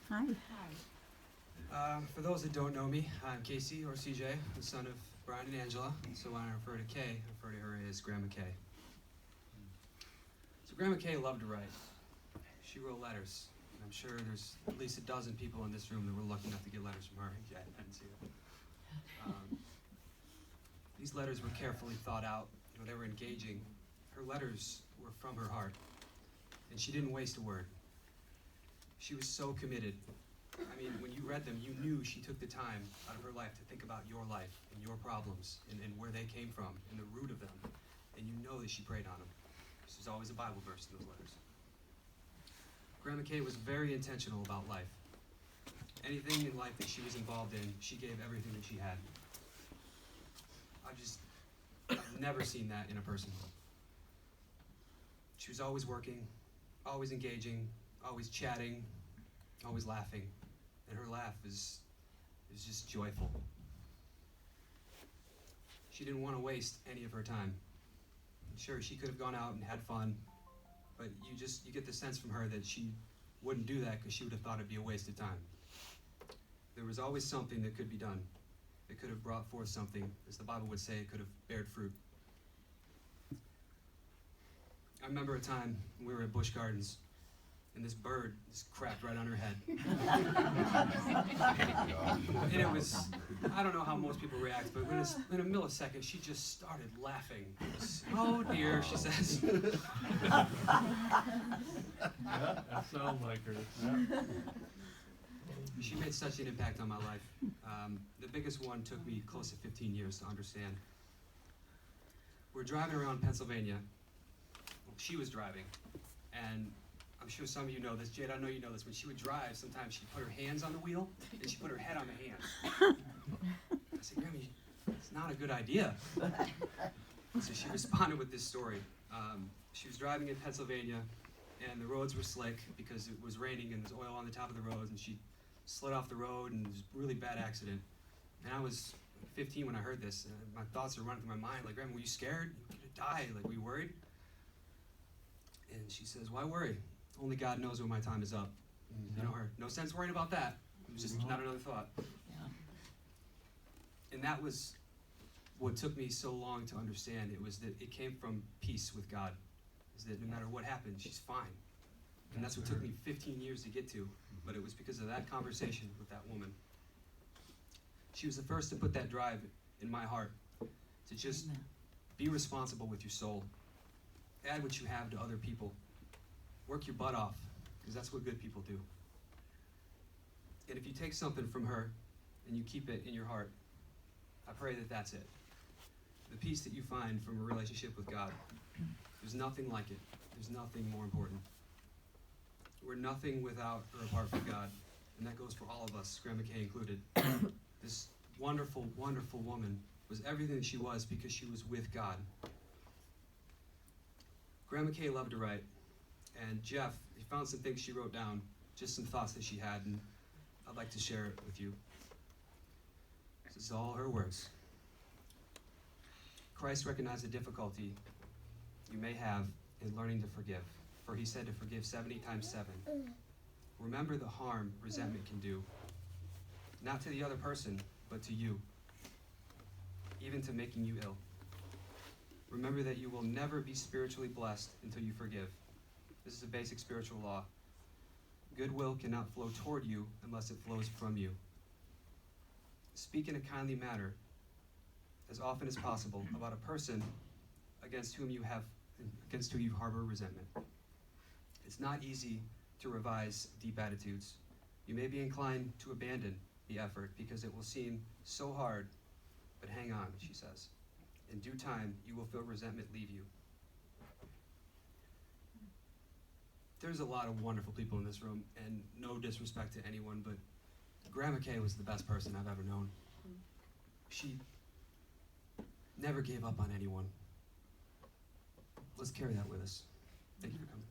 Hi. For those that don't know me, I'm Casey, or CJ, the son of Brian and Angela. So when I refer to Kay, I refer to her as Grandma Kay. So Grandma Kay loved to write. She wrote letters. And I'm sure there's at least a dozen people in this room that were lucky enough to get letters from her. Yeah, I didn't see it. These letters were carefully thought out. They were engaging. Her letters were from her heart. And she didn't waste a word. She was so committed. I mean, when you read them, you knew she took the time out of her life to think about your life and your problems and where they came from and the root of them. And you know that she prayed on them. There's always a Bible verse in those letters. Grandma Kay was very intentional about life. Anything in life that she was involved in, she gave everything that she had. I've never seen that in a person. She was always working, always engaging, always chatting, always laughing. And her laugh is just joyful. She didn't want to waste any of her time. Sure, she could have gone out and had fun, but you get the sense from her that she wouldn't do that because she would have thought it'd be a waste of time. There was always something that could be done. It could have brought forth something. As the Bible would say, it could have bared fruit. I remember a time we were at Busch Gardens, and this bird just crapped right on her head. And it was, I don't know how most people react, but in a millisecond, she just started laughing. It was, oh dear, she says. Yeah, that sounds like her. Yeah. She made such an impact on my life. The biggest one took me close to 15 years to understand. We're driving around Pennsylvania. Well, she was driving, and I'm sure some of you know this. Jade, I know you know this. When she would drive, sometimes she'd put her hands on the wheel, and she'd put her head on the hands. I said, Grandma, it's not a good idea. So she responded with this story. She was driving in Pennsylvania, and the roads were slick because it was raining and there was oil on the top of the roads, and she slid off the road, and it was a really bad accident. And I was 15 when I heard this, and my thoughts were running through my mind, like, Grandma, were you scared? You were gonna die, like, were you worried? And she says, why worry? Only God knows when my time is up. You know her, no sense worrying about that. It was just not another thought. Yeah. And that was what took me so long to understand. It was that it came from peace with God. Is that no matter what happened, she's fine. And that's what took me 15 years to get to. But it was because of that conversation with that woman. She was the first to put that drive in my heart, to just be responsible with your soul. Add what you have to other people. Work your butt off, because that's what good people do. And if you take something from her and you keep it in your heart, I pray that that's it. The peace that you find from a relationship with God. There's nothing like it. There's nothing more important. We're nothing without or apart from God. And that goes for all of us, Grandma Kay included. This wonderful, wonderful woman was everything that she was because she was with God. Grandma Kay loved to write. And Jeff, he found some things she wrote down, just some thoughts that she had, and I'd like to share it with you. This is all her words. Christ recognized the difficulty you may have in learning to forgive, for he said to forgive 70 times 7. Remember the harm resentment can do, not to the other person, but to you, even to making you ill. Remember that you will never be spiritually blessed until you forgive. This is a basic spiritual law. Goodwill cannot flow toward you unless it flows from you. Speak in a kindly manner, as often as possible, about a person against whom you harbor resentment. It's not easy to revise deep attitudes. You may be inclined to abandon the effort because it will seem so hard, but hang on, she says. In due time, you will feel resentment leave you. There's a lot of wonderful people in this room, and no disrespect to anyone, but Grandma Kay was the best person I've ever known. She never gave up on anyone. Let's carry that with us. Thank you for coming.